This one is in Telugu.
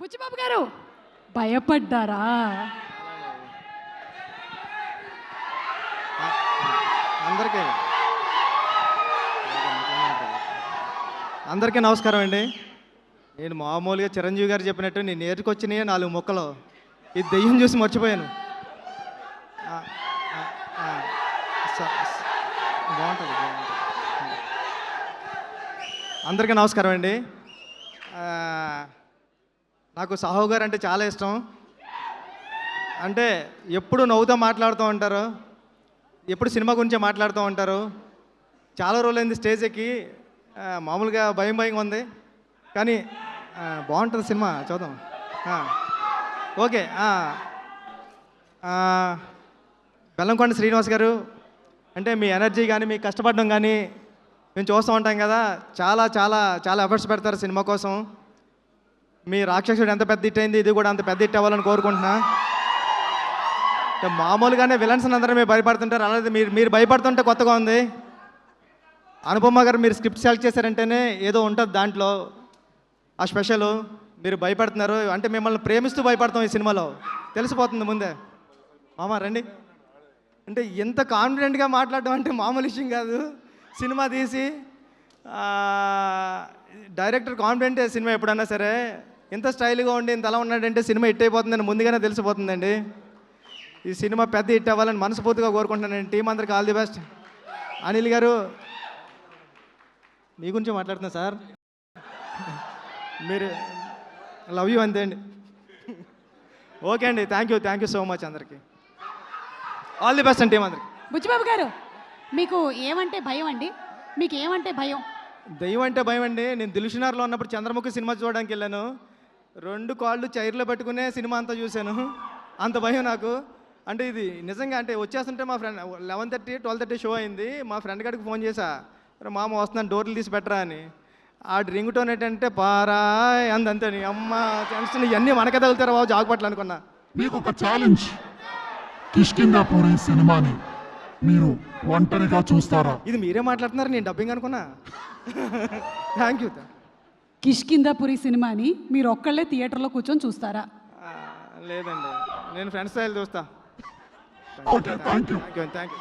బుచ్చిబాబు గారు భయపడ్డారా? అందరికీ అందరికీ నమస్కారం అండి. నేను మామూలుగా చిరంజీవి గారు చెప్పినట్టు నేను నేర్చుకొచ్చినాయి 4 ముక్కలు. ఈ దెయ్యం చూసి మర్చిపోయాను. బాగుంటుంది. అందరికీ నమస్కారం అండి. నాకు సాహు గారు అంటే చాలా ఇష్టం. అంటే ఎప్పుడు నవ్వుతూ మాట్లాడుతూ ఉంటారు, ఎప్పుడు సినిమా గురించే మాట్లాడుతూ ఉంటారు. చాలా రోజులైంది స్టేజ్ ఎక్కి, మామూలుగా భయం ఉంది, కానీ బాగుంటుంది సినిమా, చూద్దాం. ఓకే. బెల్లంకొండ శ్రీనివాస్ గారు, అంటే మీ ఎనర్జీ కానీ మీ కష్టపడడం కానీ మేము చూస్తూ ఉంటాం కదా. చాలా చాలా చాలా ఎఫర్ట్స్ పెడతారు సినిమా కోసం. మీ రాక్షసుడు ఎంత పెద్ద హిట్ అయింది, ఇది కూడా అంత పెద్ద హిట్ అవ్వాలని కోరుకుంటున్నా. మామూలుగానే విలన్స్ అందరూ మీరు భయపడుతుంటారు, అలాగే మీరు భయపడుతుంటే కొత్తగా ఉంది. అనుపమ గారు మీరు స్క్రిప్ట్ సెలెక్ట్ చేశారంటేనే ఏదో ఉంటుంది దాంట్లో, ఆ స్పెషల్. మీరు భయపడుతున్నారు అంటే మిమ్మల్ని ప్రేమిస్తూ భయపడతాం ఈ సినిమాలో, తెలిసిపోతుంది ముందే. మామ రండి. అంటే ఎంత కాన్ఫిడెంట్గా మాట్లాడడం అంటే మామూలు విషయం కాదు. సినిమా తీసి డైరెక్టర్ కాన్ఫిడెంటే సినిమా ఎప్పుడన్నా సరే. ఎంత స్టైల్గా ఉండి ఇంత అలా ఉన్నాడంటే సినిమా హిట్ అయిపోతుందని ముందుగానే తెలిసిపోతుందండి. ఈ సినిమా పెద్ద హిట్ అవ్వాలని మనస్ఫూర్తిగా కోరుకుంటున్నానండి. టీం అందరికి ఆల్ ది బెస్ట్. అనిల్ గారు మీ గురించి మాట్లాడుతున్నా సార్, మీరు లవ్ యూ అంతే అండి. ఓకే అండి, థ్యాంక్ యూ సో మచ్. అందరికీ ఆల్ ది బెస్ట్ అండి, టీం అందరికి. బుచ్చిబాబు గారు మీకు ఏమంటే భయం అండి? మీకు ఏమంటే భయం? దెయ్యం అంటే భయం అండి. నేను దిల్షునార్లో ఉన్నప్పుడు చంద్రముఖి సినిమా చూడడానికి వెళ్ళాను. 2 కాళ్ళు చైర్లో పెట్టుకునే సినిమా అంతా చూశాను. అంత భయం నాకు. అంటే ఇది నిజంగా అంటే వచ్చేస్తుంటే మా ఫ్రెండ్ 11:30 12:30 షో అయింది. మా ఫ్రెండ్ గారికి ఫోన్ చేశా, మామ వస్తున్నాను డోర్లు తీసి పెట్టరా అని. ఆ రింగ్ టోన్ ఏంటంటే పారాయ్ అంతే. అమ్మ టెన్షన్, ఇవన్నీ మనకే తగులుతారా బాబు జాగ్పట్లు అనుకున్నా. మీకు ఒక ఛాలెంజ్, కిష్కింధాపురి సినిమాని మీరు ఒంటరిగా చూస్తారా? ఇది మీరే మాట్లాడుతున్నారు, నేను డబ్బింగ్ అనుకున్నా. Thank you. కిష్కింధాపురి సినిమాని మీరు ఒక్కళ్ళే థియేటర్లో కూర్చొని చూస్తారా? లేదండి, నేను ఫ్రెండ్స్ స్టైల్ చూస్తా. Okay, thank you. Thank you.